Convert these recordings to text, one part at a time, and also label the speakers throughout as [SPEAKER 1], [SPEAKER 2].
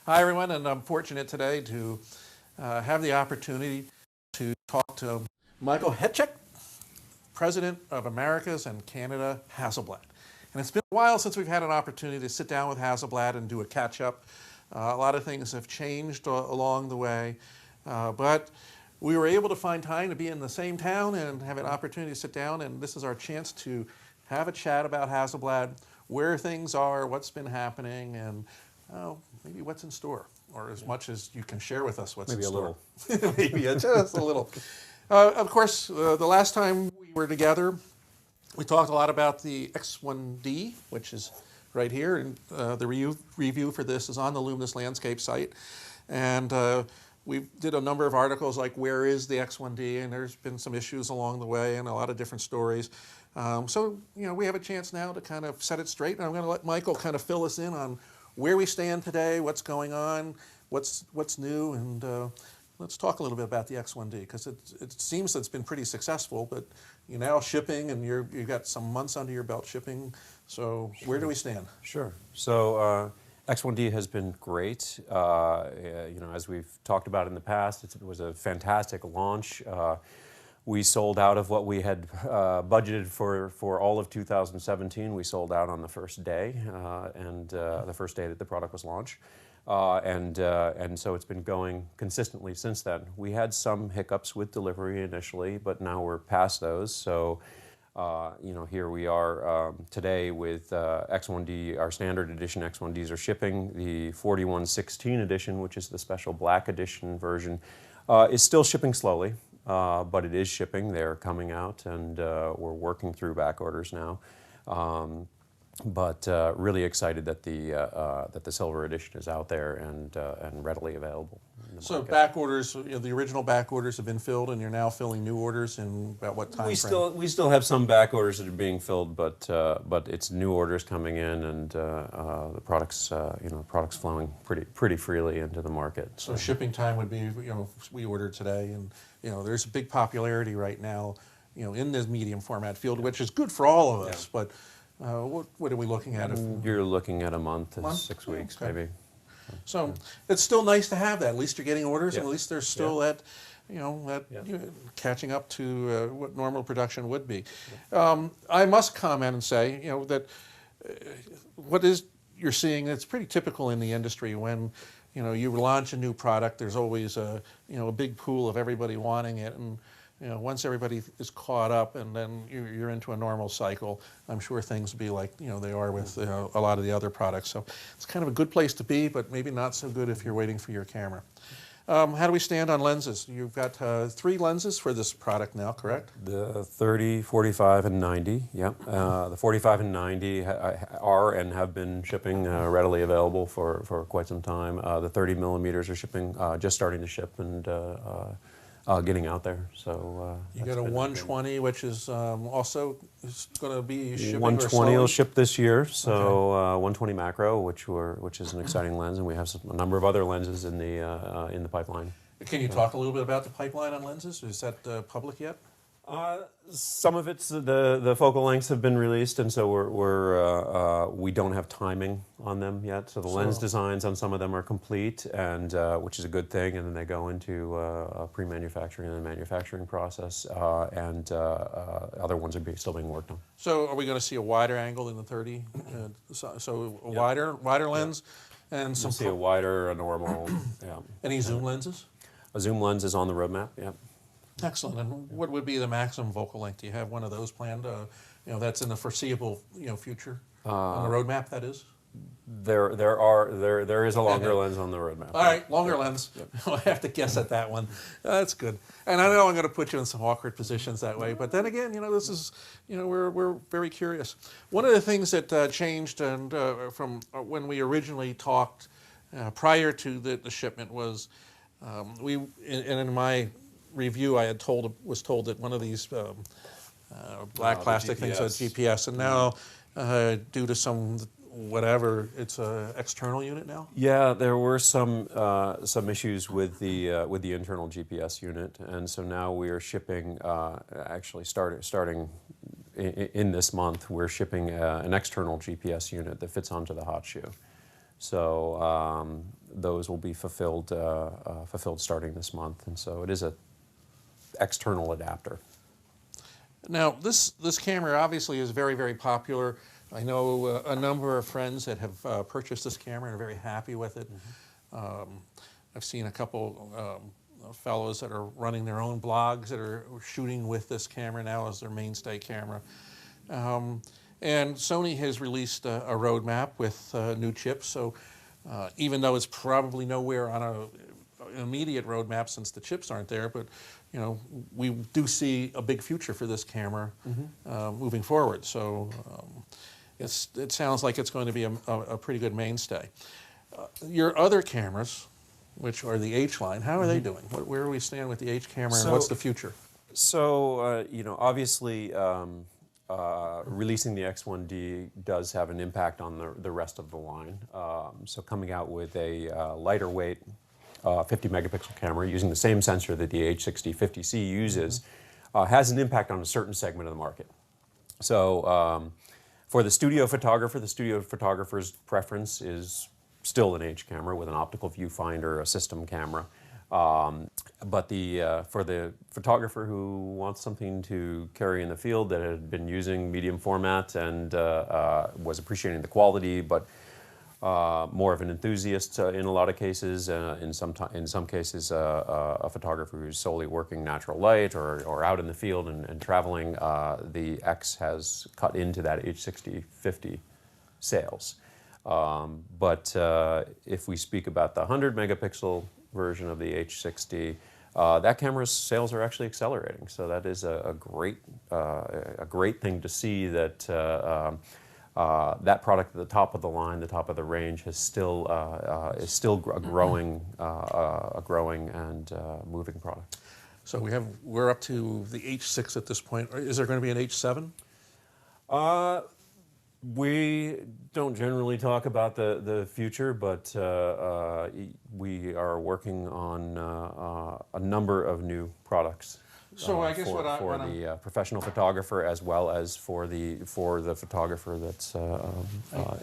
[SPEAKER 1] Hi, everyone, and I'm fortunate today to have the opportunity to talk to Michael Hejtmanek, President of Americas and Canada Hasselblad. And it's been a while since we've had an opportunity to sit down with Hasselblad and do a catch-up. A lot of things have changed along the way, but we were able to find time to be in the same town and have an opportunity to sit down, and this is our chance to have a chat about Hasselblad, where things are, what's been happening, and maybe what's in store, or as much as you can share with us what's in store.
[SPEAKER 2] Maybe a little.
[SPEAKER 1] Maybe just a little. Of course, the last time we were together, we talked a lot about the X1D, which is right here, and the review for this is on the Luminous Landscape site. And we did a number of articles like where is the X1D, and there's been some issues along the way and a lot of different stories. So, we have a chance now to kind of set it straight, and I'm going to let Michael kind of fill us in on where we stand today, what's going on, what's new, and let's talk a little bit about the X1D, because it seems that it's been pretty successful, but you're now shipping, and you've got some months under your belt shipping. So where do we stand?
[SPEAKER 2] Sure. So X1D has been great. As we've talked about in the past, it was a fantastic launch. We sold out of what we had budgeted for all of 2017. We sold out on the first day, the first day that the product was launched. And so it's been going consistently since then. We had some hiccups with delivery initially, but now we're past those. So, here we are today with X1D. Our standard edition X1Ds are shipping. The 4116 edition, which is the special black edition version, is still shipping slowly, but it is shipping. They're coming out, and we're working through back orders now. But really excited that the silver edition is out there and readily available.
[SPEAKER 1] So back orders, the original back orders have been filled, and you're now filling new orders in about what time frame?
[SPEAKER 2] We still have some back orders that are being filled, but it's new orders coming in, and the products flowing pretty freely into the market.
[SPEAKER 1] So shipping time would be, we ordered today, and there's a big popularity right now, in this medium format field, which is good for all of us, but. What are we looking at?
[SPEAKER 2] You're looking at a month to 6 weeks,
[SPEAKER 1] okay.
[SPEAKER 2] maybe.
[SPEAKER 1] So it's still nice to have that. At least you're getting orders, and at least there's still that, catching up to what normal production would be. I must comment and say, that what you're seeing, it's pretty typical in the industry when, you launch a new product. There's always a big pool of everybody wanting it, and once everybody is caught up, and then you're into a normal cycle, I'm sure things will be like they are with a lot of the other products. So it's kind of a good place to be, but maybe not so good if you're waiting for your camera. How do we stand on lenses? You've got 3 lenses for this product now, correct?
[SPEAKER 2] The 30, 45, and 90, yeah. The 45 and 90 are and have been shipping readily available for quite some time. The 30 millimeters are shipping, just starting to ship, and getting out there. So
[SPEAKER 1] you got a 120, which is also going to be shipping.
[SPEAKER 2] 120 will ship this year. So okay. 120 macro, which is an exciting lens, and we have a number of other lenses in the pipeline.
[SPEAKER 1] Can you talk a little bit about the pipeline on lenses? Is that public yet?
[SPEAKER 2] Some of it's the focal lengths have been released, and so we don't have timing on them yet. So the lens designs on some of them are complete, and which is a good thing. And then they go into pre-manufacturing and the manufacturing process, and other ones are still being worked on.
[SPEAKER 1] So are we going to see a wider angle in the 30? So a wider lens, and some.
[SPEAKER 2] You'll see a wider, a normal. Yeah.
[SPEAKER 1] Any zoom lenses?
[SPEAKER 2] A zoom lens is on the roadmap. Yeah.
[SPEAKER 1] Excellent. And what would be the maximum focal length? Do you have one of those planned? That's in the foreseeable, future on the roadmap. That is.
[SPEAKER 2] There is a longer lens on the roadmap.
[SPEAKER 1] All right, longer lens. Yep. I have to guess at that one. That's good. And I know I'm going to put you in some awkward positions that way, but then again, this is, we're very curious. One of the things that changed and from when we originally talked prior to the shipment was in my review, I was told that one of these black plastic things was GPS, and now due to some whatever, it's an external unit now.
[SPEAKER 2] Yeah, there were some issues with the internal GPS unit, and so now we are shipping. Actually, starting in this month, we're shipping an external GPS unit that fits onto the hot shoe. So those will be fulfilled starting this month, and so it is a external adapter.
[SPEAKER 1] Now, this camera obviously is very, very popular. I know a number of friends that have purchased this camera and are very happy with it. I've seen a couple fellows that are running their own blogs that are shooting with this camera now as their mainstay camera. And Sony has released a roadmap with new chips. So even though it's probably nowhere on an immediate roadmap since the chips aren't there, but you know, we do see a big future for this camera moving forward. So it sounds like it's going to be a pretty good mainstay. Your other cameras, which are the H line, how are they doing? Where do we stand with the H camera, and what's the future?
[SPEAKER 2] So you know, obviously, releasing the X1D does have an impact on the rest of the line. So coming out with a lighter weight 50 megapixel camera using the same sensor that the H6050C uses has an impact on a certain segment of the market. So for the studio photographer's preference is still an H camera with an optical viewfinder, a system camera. But for the photographer who wants something to carry in the field that had been using medium format and was appreciating the quality, but more of an enthusiast in a lot of cases, in some cases a photographer who's solely working natural light or out in the field and traveling, the X has cut into that H6050 sales. But if we speak about the 100 megapixel version of the H60, that camera's sales are actually accelerating. So that is a great thing to see that that product at the top of the line, the top of the range, is still a growing and moving product.
[SPEAKER 1] So we're up to the H6 at this point. Is there going to be an H7?
[SPEAKER 2] We don't generally talk about the future, but we are working on a number of new products.
[SPEAKER 1] So I guess
[SPEAKER 2] for the professional photographer as well as for the photographer that's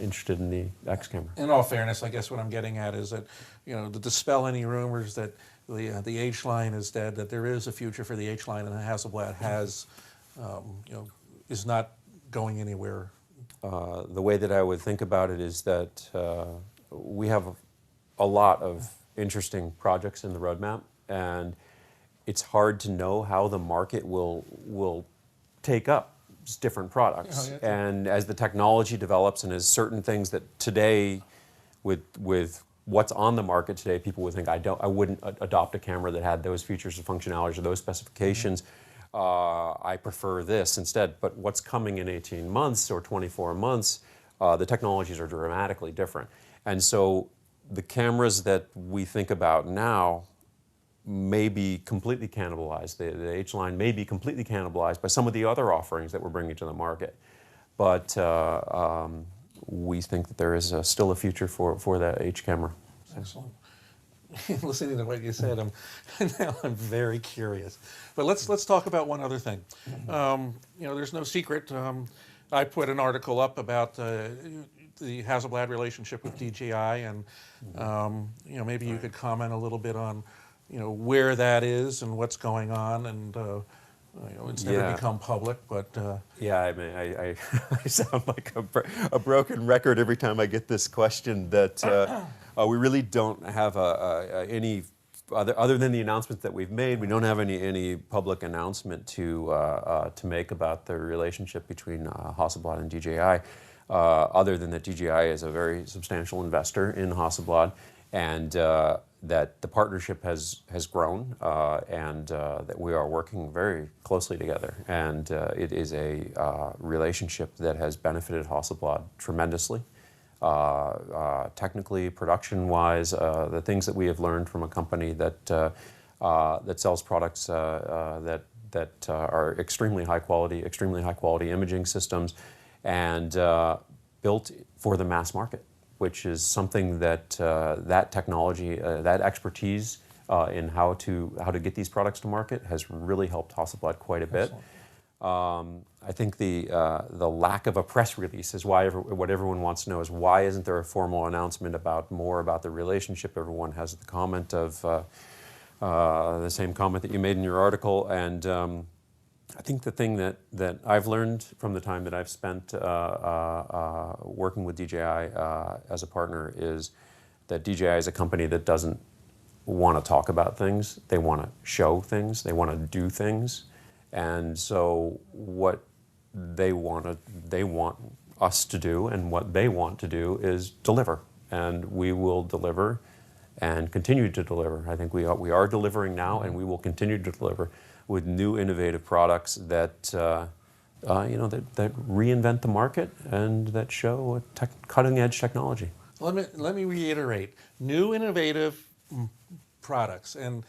[SPEAKER 2] interested in the X camera.
[SPEAKER 1] In all fairness, I guess what I'm getting at is that, you know, to dispel any rumors that the H line is dead, that there is a future for the H line, and Hasselblad has, you know, is not going anywhere.
[SPEAKER 2] The way that I would think about it is that we have a lot of interesting projects in the roadmap, and it's hard to know how the market will take up different products.
[SPEAKER 1] Oh, yeah.
[SPEAKER 2] And as the technology develops, and as certain things that today, with what's on the market today, people would think I wouldn't adopt a camera that had those features and functionalities or those specifications. I prefer this instead. But what's coming in 18 months or 24 months, the technologies are dramatically different. And so the cameras that we think about now may be completely cannibalized. The H line may be completely cannibalized by some of the other offerings that we're bringing to the market. But we think that there is still a future for that H camera.
[SPEAKER 1] Excellent. Listening to what you said, now I'm very curious. But let's talk about one other thing. You know, there's no secret. I put an article up about the Hasselblad relationship with DJI, and you know, maybe you could comment a little bit on, you know, where that is and what's going on, and you know, it's never become public, but
[SPEAKER 2] yeah, I mean, I sound like a broken record every time I get this question. That we really don't have any other than the announcements that we've made. We don't have any public announcement to make about the relationship between Hasselblad and DJI, other than that DJI is a very substantial investor in Hasselblad, and that the partnership has grown, and that we are working very closely together. And it is a relationship that has benefited Hasselblad tremendously. Technically, production-wise, the things that we have learned from a company that sells products that are extremely high quality imaging systems, and built for the mass market, which is something that that technology, that expertise in how to get these products to market has really helped Hasselblad quite a bit. I think the lack of a press release is why what everyone wants to know is why isn't there a formal announcement about more about the relationship? Everyone has the comment of the same comment that you made in your article, and I think the thing that I've learned from the time that I've spent working with DJI as a partner is that DJI is a company that doesn't want to talk about things. They want to show things. They want to do things. And so what they want us to do and what they want to do is deliver. And we will deliver and continue to deliver. I think we are delivering now, and we will continue to deliver with new innovative products that that reinvent the market and that show cutting edge technology.
[SPEAKER 1] Let me reiterate: new innovative products, and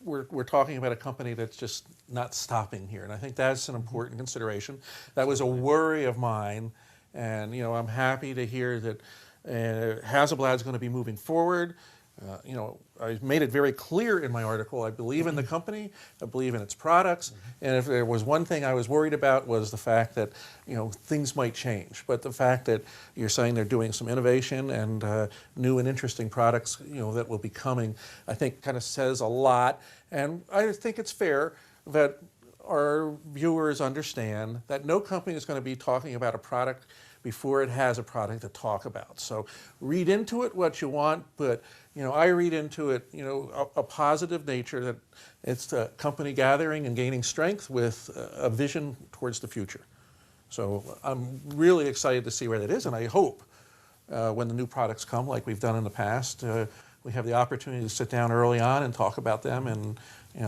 [SPEAKER 1] we're talking about a company that's just not stopping here, and I think that's an important consideration. That was a worry of mine, and I'm happy to hear that Hasselblad's going to be moving forward. I made it very clear in my article, I believe in the company, I believe in its products, and if there was one thing I was worried about was the fact that, things might change. But the fact that you're saying they're doing some innovation and new and interesting products, that will be coming, I think kind of says a lot. And I think it's fair that our viewers understand that no company is going to be talking about a product before it has a product to talk about. So read into it what you want, but I read into it a positive nature that it's a company gathering and gaining strength with a vision towards the future. So I'm really excited to see where that is, and I hope when the new products come, like we've done in the past, we have the opportunity to sit down early on and talk about them and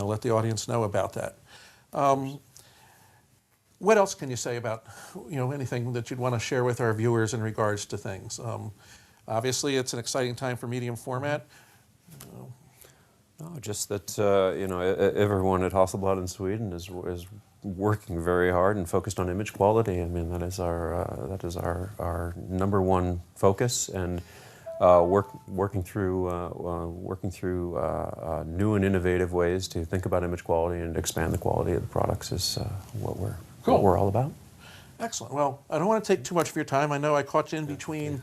[SPEAKER 1] let the audience know about that. What else can you say about anything that you'd want to share with our viewers in regards to things? Obviously, it's an exciting time for medium format.
[SPEAKER 2] No, just that everyone at Hasselblad in Sweden is working very hard and focused on image quality. I mean, that is our number one focus, and working through new and innovative ways to think about image quality and expand the quality of the products is what we're all about.
[SPEAKER 1] Excellent. Well, I don't want to take too much of your time. I know I caught you in between,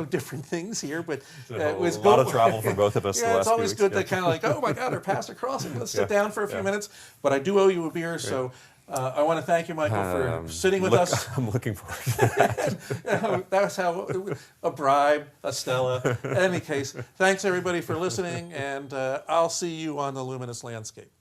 [SPEAKER 1] different things here, but
[SPEAKER 2] it was a lot of travel for both of us.
[SPEAKER 1] Yeah, it's always good to kind of like, oh my God, our paths are crossing. Let's sit down for a few minutes. But I do owe you a beer, so I want to thank you, Michael, for sitting with us.
[SPEAKER 2] I'm looking forward to that.
[SPEAKER 1] That was how a bribe, a Stella. In any case, thanks everybody for listening, and I'll see you on the Luminous Landscape.